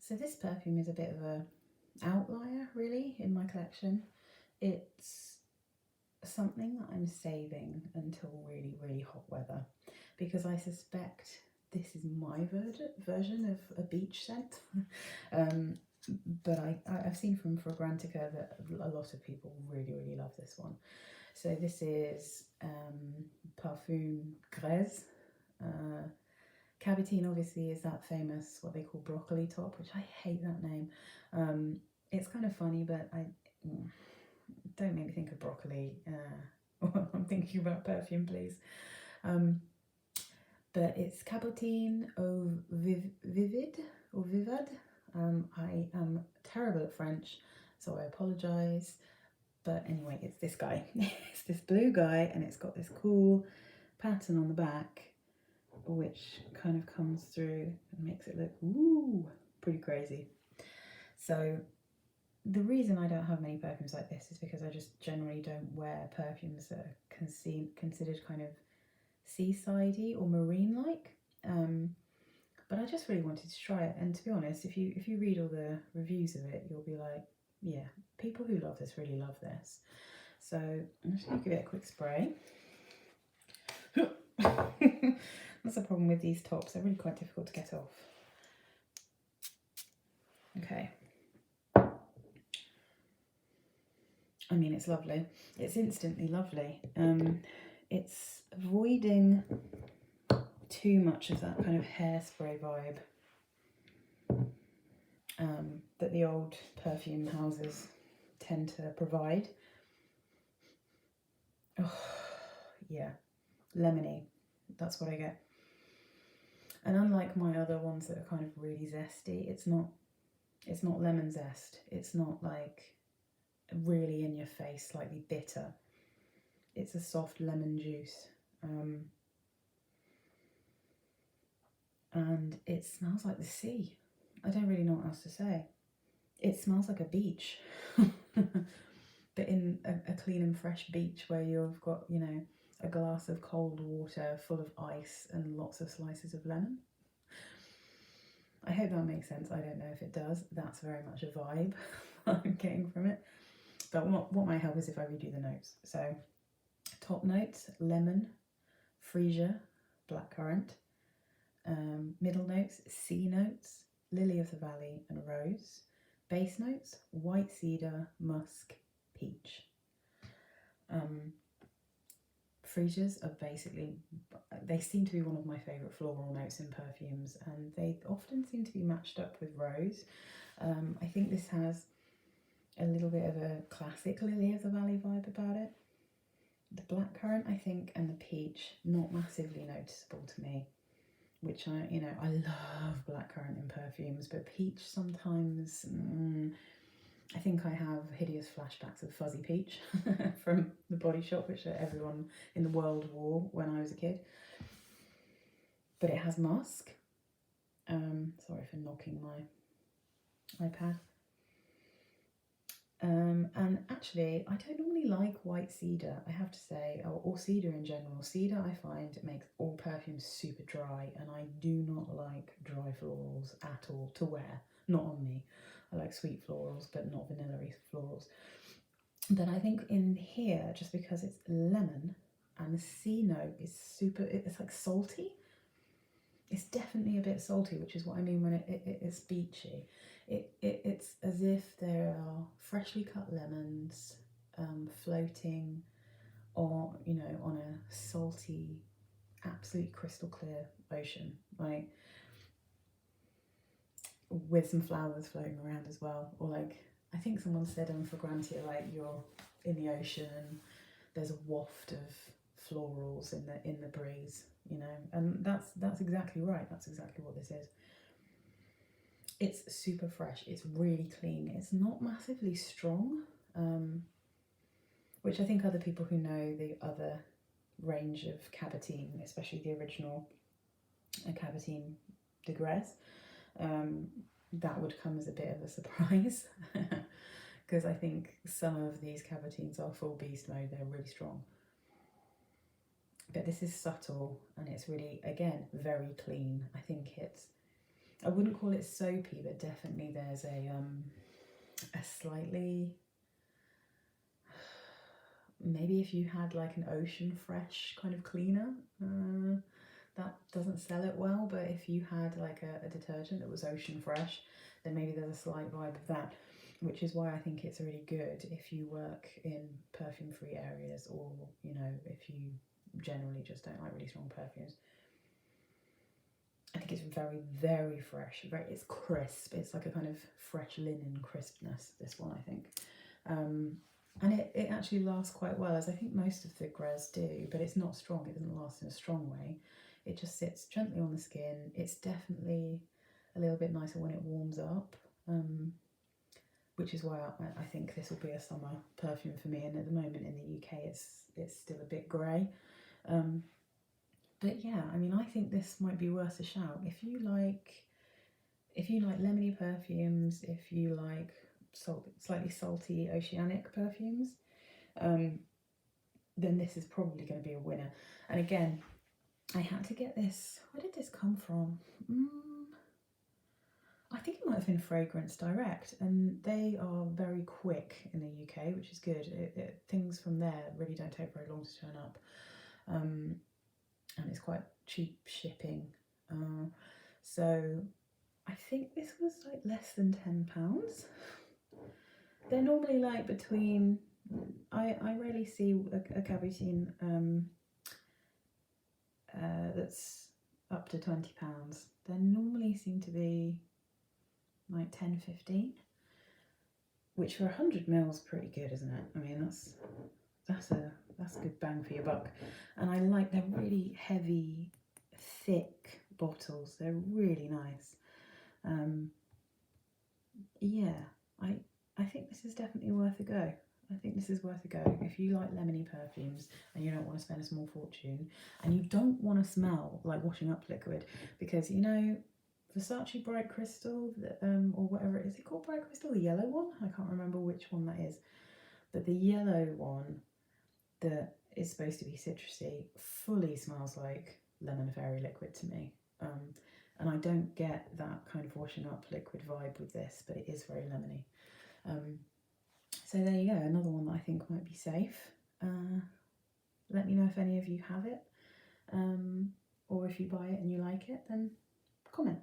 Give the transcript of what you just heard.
So this perfume is a bit of a outlier really in my collection. It's something that I'm saving until really, really hot weather, because I suspect this is my version of a beach scent. But I've seen from Fragrantica that a lot of people really, really love this one. So this is Parfum Gres. Cabotine obviously is that famous, what they call broccoli top, which I hate that name. It's kind of funny, but don't make me think of broccoli when I'm thinking about perfume, please. But it's Cabotine au Vivide or Vivide. I am terrible at French, so I apologise. But anyway, it's this guy. It's this blue guy, and it's got this cool pattern on the back, which kind of comes through and makes it look pretty crazy. So the reason I don't have many perfumes like this is because I just generally don't wear perfumes that are considered kind of seasidey or marine-like. But I just really wanted to try it, and to be honest, if you read all the reviews of it, you'll be like, yeah, people who love this really love this. So I'm just going to give it a quick spray. That's the problem with these tops, they're really quite difficult to get off. Okay. I mean, it's lovely. It's instantly lovely. It's avoiding too much of that kind of hairspray vibe that the old perfume houses tend to provide. Oh, yeah, lemony. That's what I get. And unlike my other ones that are kind of really zesty, it's not lemon zest. It's not like really in your face, slightly bitter. It's a soft lemon juice. And it smells like the sea. I don't really know what else to say. It smells like a beach. But in a clean and fresh beach where you've got, you know, a glass of cold water full of ice and lots of slices of lemon. I hope that makes sense. I don't know if it does. That's very much a vibe I'm getting from it. But what might help is if I read you the notes. So top notes, lemon, freesia, blackcurrant. Middle notes, sea notes, lily of the valley and rose. Base notes, white cedar, musk, peach. Freesias are basically, they seem to be one of my favourite floral notes in perfumes, and they often seem to be matched up with rose. I think this has a little bit of a classic lily of the valley vibe about it. The blackcurrant, I think, and the peach, not massively noticeable to me, which I love blackcurrant in perfumes, but peach sometimes, I think I have hideous flashbacks of fuzzy peach from the Body Shop, which everyone in the world wore when I was a kid. But it has musk. Sorry for knocking my iPad. And actually, I don't normally like white cedar, I have to say, or cedar in general. Cedar, I find, makes all perfumes super dry, and I do not like dry florals at all to wear. Not on me. I like sweet florals, but not vanilla-y florals. But I think in here, just because it's lemon and the C note is super, it's like salty. It's definitely a bit salty, which is what I mean when it's beachy. It's as if there are freshly cut lemons floating on a salty, absolutely crystal clear ocean, like with some flowers floating around as well. Or like, I think someone said on Fragrantia, like you're in the ocean and there's a waft of florals in the breeze, you know, and that's exactly right. That's exactly what this is. It's super fresh. It's really clean. It's not massively strong, which I think other people who know the other range of Cabotine, especially the original Cabotine de Gres, that would come as a bit of a surprise because I think some of these Cabotines are full beast mode. They're really strong. But this is subtle and it's really, again, very clean. I think I wouldn't call it soapy, but definitely there's a slightly, maybe if you had like an Ocean Fresh kind of cleaner, that doesn't sell it well, but if you had like a detergent that was Ocean Fresh, then maybe there's a slight vibe of that, which is why I think it's really good if you work in perfume-free areas, or, you know, if you generally just don't like really strong perfumes. I think it's very, very fresh. It's crisp. It's like a kind of fresh linen crispness, this one, I think. And it actually lasts quite well, as I think most of the Gres do, but it's not strong. It doesn't last in a strong way. It just sits gently on the skin. It's definitely a little bit nicer when it warms up, which is why I think this will be a summer perfume for me. And at the moment in the UK, it's still a bit grey. But yeah, I mean, I think this might be worth a shout. If you like lemony perfumes, if you like slightly salty oceanic perfumes, then this is probably going to be a winner. And again, I had to get this. Where did this come from? I think it might have been Fragrance Direct, and they are very quick in the UK, which is good. Things from there really don't take very long to turn up, and it's quite cheap shipping. So I think this was like less than £10. They're normally like between, I rarely see a Cabotine that's up to £20. They normally seem to be like 10-15, which for 100 ml pretty good, isn't it? I mean, that's a good bang for your buck. And I like, they're really heavy, thick bottles. They're really nice. Yeah, I think this is definitely worth a go. I think this is worth a go. If you like lemony perfumes and you don't want to spend a small fortune, and you don't want to smell like washing up liquid, because, you know, Versace Bright Crystal, or whatever it is called, Bright Crystal, the yellow one? I can't remember which one that is. But the yellow one that is supposed to be citrusy fully smells like lemon fairy liquid to me. And I don't get that kind of washing up liquid vibe with this, but it is very lemony. So there you go, another one that I think might be safe. Let me know if any of you have it, or if you buy it and you like it, then comment.